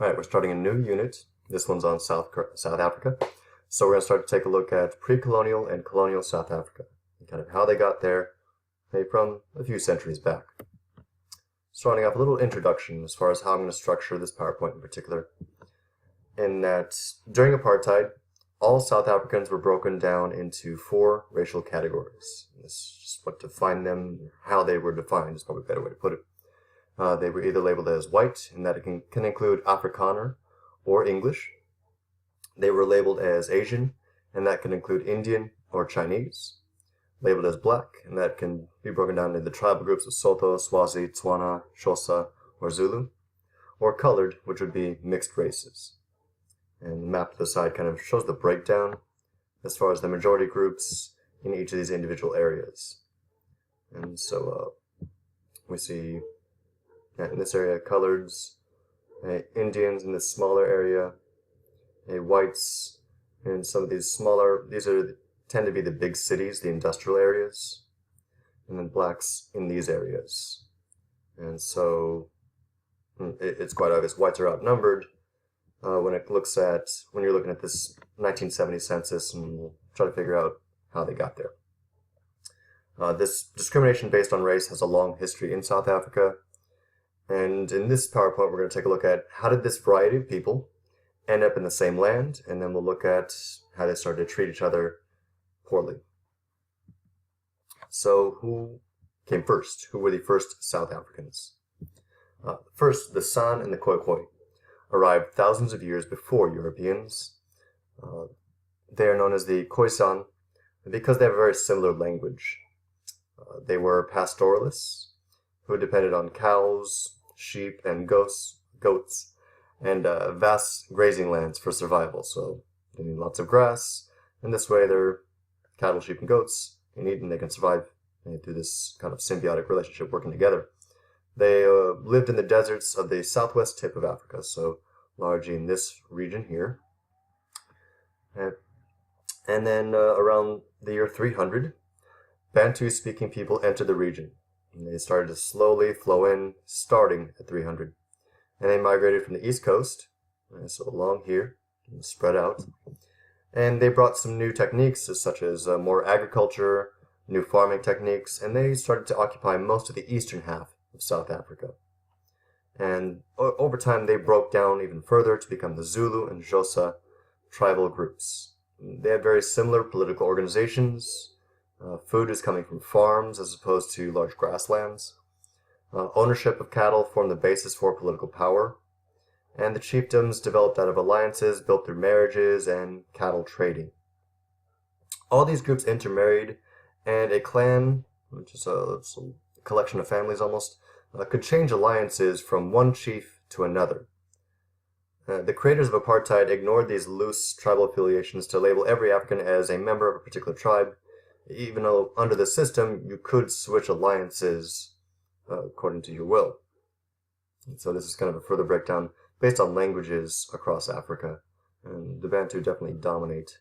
Alright, we're starting a new unit. This one's on South Africa. So we're going to start to take a look at pre-colonial and colonial South Africa, and kind of how they got there, maybe from a few centuries back. Starting off a little introduction as far as how I'm going to structure this PowerPoint in particular, in that during apartheid, all South Africans were broken down into 4 racial categories. This is just what defined them, how they were defined is probably a better way to put it. They were either labeled as white, and that it can include Afrikaner or English. They were labeled as Asian, and that can include Indian or Chinese. Labeled as black, and that can be broken down into the tribal groups of Sotho, Swazi, Tswana, Xhosa, or Zulu. Or colored, which would be mixed races. And the map to the side kind of shows the breakdown as far as the majority groups in each of these individual areas. And so we see in this area coloreds, Indians in this smaller area, whites in some of these smaller, tend to be the big cities, the industrial areas, and then blacks in these areas. And so it's quite obvious whites are outnumbered when you're looking at this 1970 census, and we'll try to figure out how they got there. This discrimination based on race has a long history in South Africa, and in this PowerPoint we're going to take a look at how did this variety of people end up in the same land, and then we'll look at how they started to treat each other poorly. So who came first? Who were the first South Africans? First, the San and the Khoikhoi arrived thousands of years before Europeans. They are known as the Khoisan because they have a very similar language. They were pastoralists who depended on cows, sheep, and goats, and vast grazing lands for survival. So they need lots of grass, and this way their cattle, sheep, and goats can eat, and they can survive through this kind of symbiotic relationship working together. They lived in the deserts of the southwest tip of Africa, so largely in this region here. And then around the year 300, Bantu-speaking people entered the region. And they started to slowly flow in, starting at 300. And they migrated from the east coast, so along here, and spread out. And they brought some new techniques, such as more agriculture, new farming techniques, and they started to occupy most of the eastern half of South Africa. And over time, they broke down even further to become the Zulu and Xhosa tribal groups. They had very similar political organizations. Food is coming from farms as opposed to large grasslands. Ownership of cattle formed the basis for political power, and the chiefdoms developed out of alliances built through marriages and cattle trading. All these groups intermarried, and a clan, which is a collection of families almost, could change alliances from one chief to another. The creators of apartheid ignored these loose tribal affiliations to label every African as a member of a particular tribe, even though under the system you could switch alliances according to your will. And so this is kind of a further breakdown based on languages across Africa. And the Bantu definitely dominate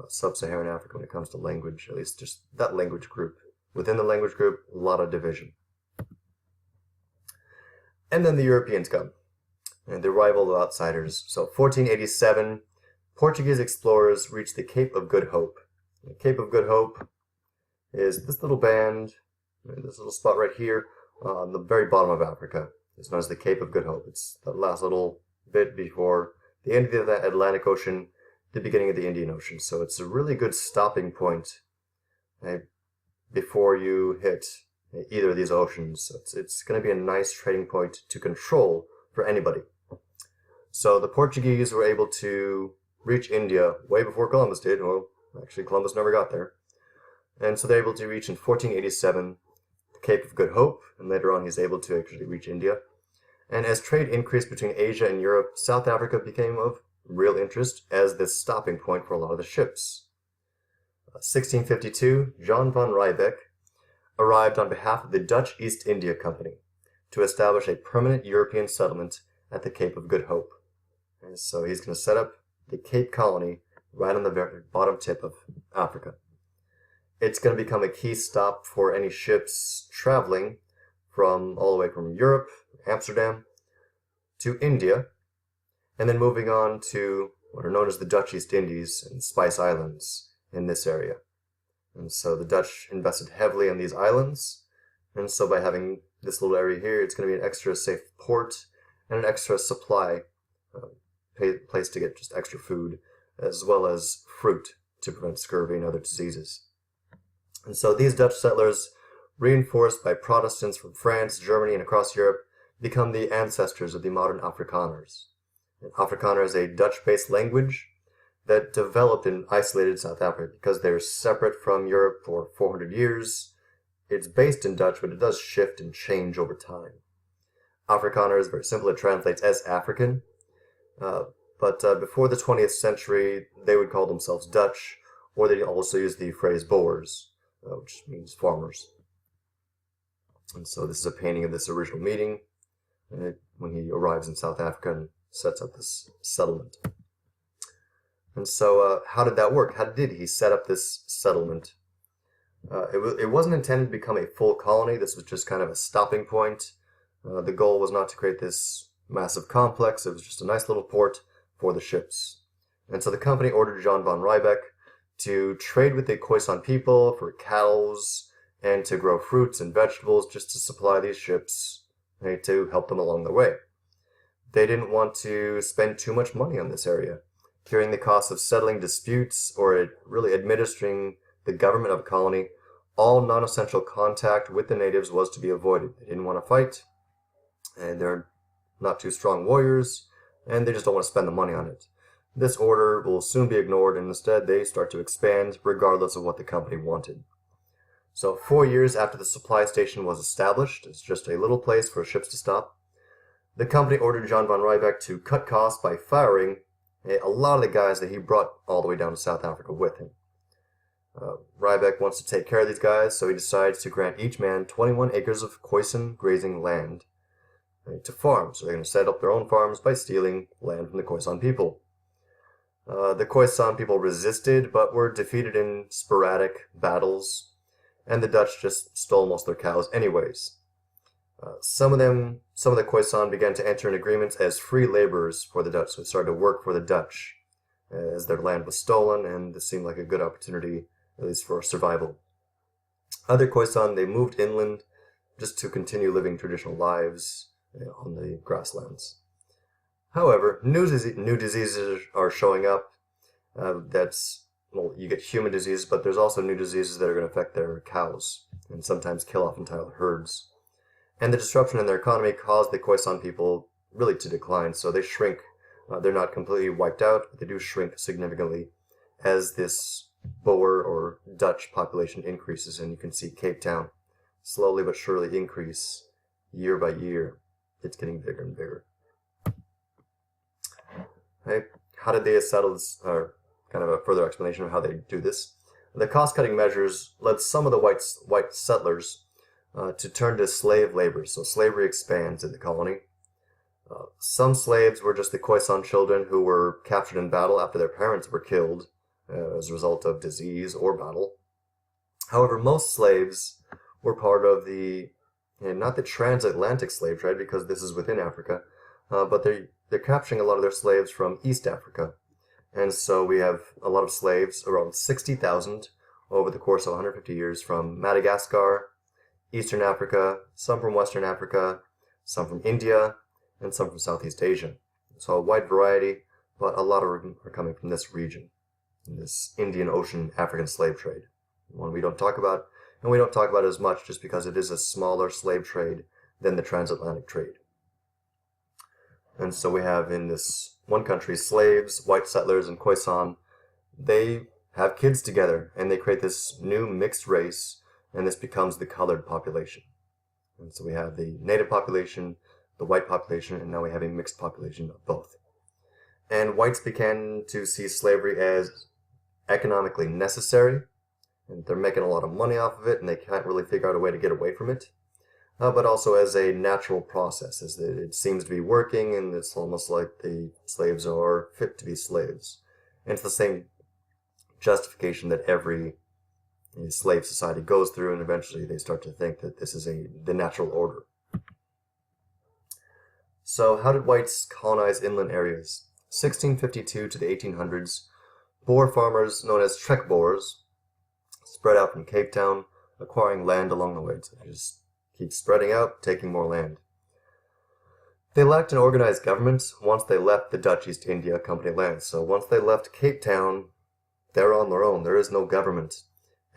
sub-Saharan Africa when it comes to language, at least just that language group. Within the language group, a lot of division. And then the Europeans come, and the arrival of outsiders. So 1487, Portuguese explorers reached the Cape of Good Hope. The Cape of Good Hope is this little band, this little spot right here on the very bottom of Africa. It's known as the Cape of Good Hope. It's the last little bit before the end of the Atlantic Ocean, the beginning of the Indian Ocean. So it's a really good stopping point before you hit either of these oceans. It's going to be a nice trading point to control for anybody. So the Portuguese were able to reach India way before Columbus did. Well, actually Columbus never got there. And so they're able to reach in 1487 the Cape of Good Hope, and later on he's able to actually reach India. And as trade increased between Asia and Europe, South Africa became of real interest as this stopping point for a lot of the ships. 1652, John van Riebeeck arrived on behalf of the Dutch East India Company to establish a permanent European settlement at the Cape of Good Hope. And so he's going to set up the Cape Colony right on the very bottom tip of Africa. It's going to become a key stop for any ships traveling from all the way from Europe, Amsterdam, to India, and then moving on to what are known as the Dutch East Indies and Spice Islands in this area. And so the Dutch invested heavily in these islands, and so by having this little area here, it's going to be an extra safe port and an extra supply place to get just extra food, as well as fruit to prevent scurvy and other diseases. And so these Dutch settlers, reinforced by Protestants from France, Germany, and across Europe, become the ancestors of the modern Afrikaners. And Afrikaner is a Dutch-based language that developed in isolated South Africa because they're separate from Europe for 400 years. It's based in Dutch, but it does shift and change over time. Afrikaner is very simple. It translates as African. But before the 20th century, they would call themselves Dutch, or they also use the phrase Boers, which means farmers. And so this is a painting of this original meeting when he arrives in South Africa and sets up this settlement. And so how did that work? How did he set up this settlement? It wasn't intended to become a full colony. This was just kind of a stopping point. The goal was not to create this massive complex. It was just a nice little port for the ships. And so the company ordered John von Riebeck to trade with the Khoisan people for cows and to grow fruits and vegetables just to supply these ships to help them along the way. They didn't want to spend too much money on this area, carrying the cost of settling disputes or really administering the government of a colony. All non-essential contact with the natives was to be avoided. They didn't want to fight, and they're not too strong warriors, and they just don't want to spend the money on it. This order will soon be ignored, and instead they start to expand regardless of what the company wanted. So 4 years after the supply station was established, it's just a little place for ships to stop, the company ordered John von Riebeck to cut costs by firing a lot of the guys that he brought all the way down to South Africa with him. Riebeck wants to take care of these guys, so he decides to grant each man 21 acres of Khoisan grazing land to farm. So they're going to set up their own farms by stealing land from the Khoisan people. The Khoisan people resisted, but were defeated in sporadic battles, and the Dutch just stole most of their cows anyways. Some of the Khoisan began to enter in agreements as free laborers for the Dutch, so they started to work for the Dutch as their land was stolen, and this seemed like a good opportunity, at least for survival. Other Khoisan, they moved inland just to continue living traditional lives on the grasslands. However, new diseases are showing up. You get human diseases, but there's also new diseases that are going to affect their cows and sometimes kill off entire herds. And the disruption in their economy caused the Khoisan people really to decline, so they shrink. They're not completely wiped out, but they do shrink significantly as this Boer or Dutch population increases, and you can see Cape Town slowly but surely increase year by year. It's getting bigger and bigger. Okay. How did they settle this, or kind of a further explanation of how they do this? The cost-cutting measures led some of the white settlers to turn to slave labor, so slavery expands in the colony. Some slaves were just the Khoisan children who were captured in battle after their parents were killed as a result of disease or battle. However, most slaves were part of not the transatlantic slave trade, because this is within Africa, but they're capturing a lot of their slaves from East Africa. And so we have a lot of slaves, around 60,000 over the course of 150 years, from Madagascar, Eastern Africa, some from Western Africa, some from India, and some from Southeast Asia. So a wide variety, but a lot of them are coming from this region, in this Indian Ocean African slave trade. One we don't talk about, and we don't talk about it as much just because it is a smaller slave trade than the transatlantic trade. And so we have in this one country slaves, white settlers, and Khoisan. They have kids together, and they create this new mixed race, and this becomes the colored population. And so we have the native population, the white population, and now we have a mixed population of both. And whites began to see slavery as economically necessary, and they're making a lot of money off of it, and they can't really figure out a way to get away from it. But also as a natural process, as it seems to be working, and it's almost like the slaves are fit to be slaves. And it's the same justification that every slave society goes through, and eventually they start to think that this is the natural order. So how did whites colonize inland areas? 1652 to the 1800s, Boer farmers known as Trek Boers spread out from Cape Town, acquiring land along the way. So they just keep spreading out, taking more land. They lacked an organized government once they left the Dutch East India Company lands. So once they left Cape Town, they're on their own. There is no government.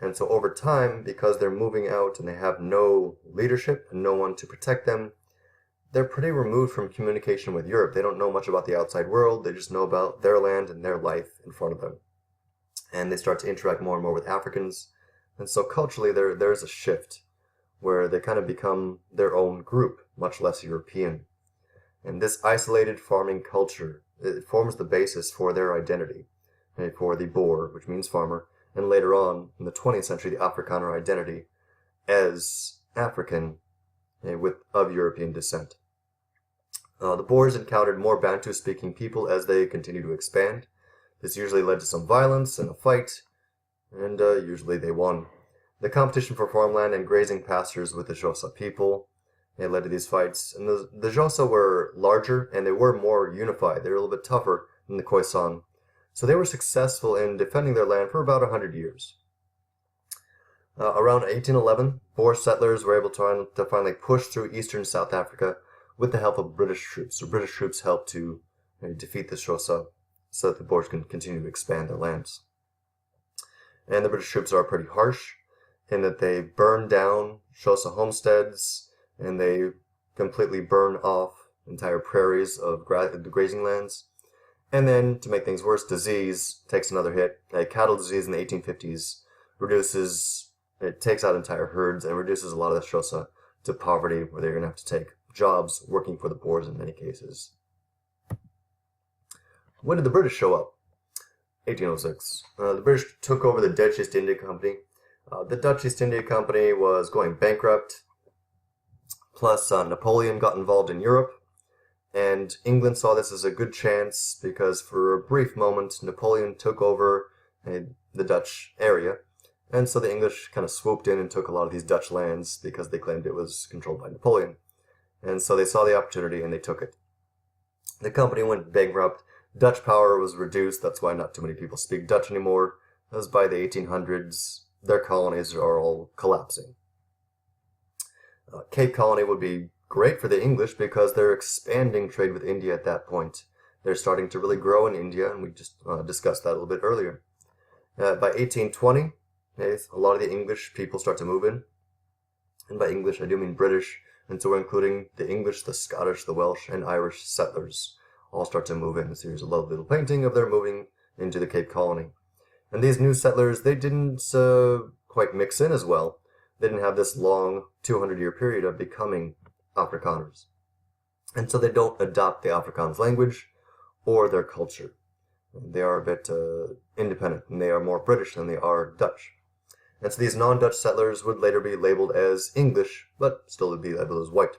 And so over time, because they're moving out and they have no leadership and no one to protect them, they're pretty removed from communication with Europe. They don't know much about the outside world. They just know about their land and their life in front of them. And they start to interact more and more with Africans. And so culturally, there's a shift where they kind of become their own group, much less European. And this isolated farming culture, it forms the basis for their identity, for the Boer, which means farmer, and later on, in the 20th century, the Afrikaner identity as African of European descent. The Boers encountered more Bantu-speaking people as they continued to expand. This usually led to some violence and a fight, and usually they won. The competition for farmland and grazing pastures with the Xhosa people, it led to these fights. And the Xhosa were larger and they were more unified. They were a little bit tougher than the Khoisan. So they were successful in defending their land for about 100 years. Around 1811, Boer settlers were able to finally push through eastern South Africa with the help of British troops. So British troops helped to defeat the Xhosa so that the Boers can continue to expand their lands. And the British troops are pretty harsh in that they burn down Xhosa homesteads and they completely burn off entire prairies of the grazing lands. And then, to make things worse, disease takes another hit. Cattle disease in the 1850s takes out entire herds and reduces a lot of the Xhosa to poverty, where they're going to have to take jobs working for the Boers in many cases. When did the British show up? 1806. The British took over the Dutch East India Company. The Dutch East India Company was going bankrupt, plus Napoleon got involved in Europe, and England saw this as a good chance because for a brief moment Napoleon took over the Dutch area, and so the English kind of swooped in and took a lot of these Dutch lands because they claimed it was controlled by Napoleon. And so they saw the opportunity and they took it. The company went bankrupt. Dutch power was reduced. That's why not too many people speak Dutch anymore. As by the 1800s, their colonies are all collapsing. Cape Colony would be great for the English because they're expanding trade with India at that point. They're starting to really grow in India, and we just discussed that a little bit earlier. By 1820, a lot of the English people start to move in. And by English, I do mean British. And so we're including the English, the Scottish, the Welsh, and Irish settlers all start to move in. So here's a lovely little painting of them moving into the Cape Colony. And these new settlers, they didn't quite mix in as well. They didn't have this long 200-year period of becoming Afrikaners. And so they don't adopt the Afrikaans language or their culture. They are a bit independent, and they are more British than they are Dutch. And so these non-Dutch settlers would later be labeled as English, but still would be labeled as white.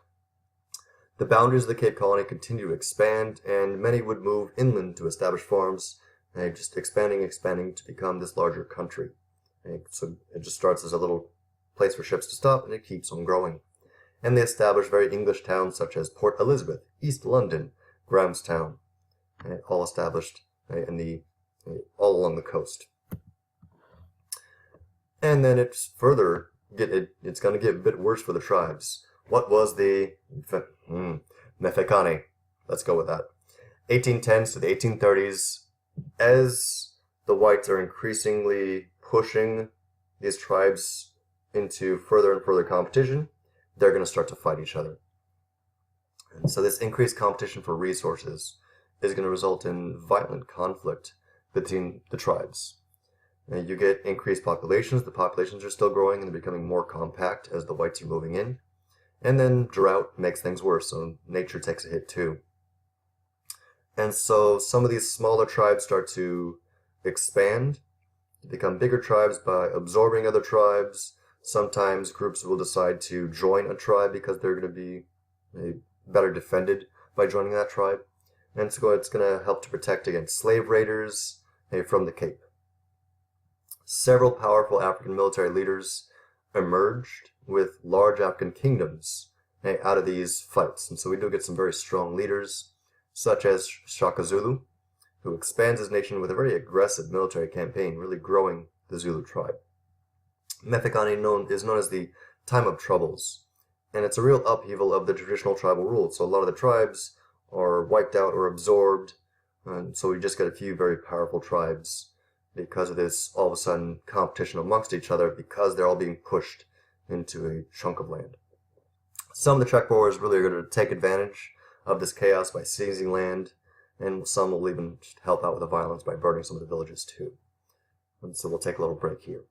The boundaries of the Cape Colony continued to expand, and many would move inland to establish farms, and just expanding to become this larger country. And so it just starts as a little place for ships to stop, and it keeps on growing. And they established very English towns such as Port Elizabeth, East London, Grahamstown, and all established all along the coast. And then it's going to get a bit worse for the tribes. What was the Mefekani? Let's go with that. 1810s to the 1830s, as the whites are increasingly pushing these tribes into further and further competition, they're going to start to fight each other. And so this increased competition for resources is going to result in violent conflict between the tribes. And you get increased populations. The populations are still growing and they're becoming more compact as the whites are moving in. And then drought makes things worse, so nature takes a hit too. And so some of these smaller tribes start to expand, become bigger tribes by absorbing other tribes. Sometimes groups will decide to join a tribe because they're going to be better defended by joining that tribe. And so it's going to help to protect against slave raiders from the Cape. Several powerful African military leaders emerged with large African kingdoms out of these fights. And so we do get some very strong leaders, such as Shaka Zulu, who expands his nation with a very aggressive military campaign, really growing the Zulu tribe. Methacani is known as the Time of Troubles, and it's a real upheaval of the traditional tribal rule. So a lot of the tribes are wiped out or absorbed, and so we just get a few very powerful tribes because of this all of a sudden competition amongst each other because they're all being pushed into a chunk of land. Some of the Trek Boers really are going to take advantage of this chaos by seizing land, and some will even help out with the violence by burning some of the villages too. And so we'll take a little break here.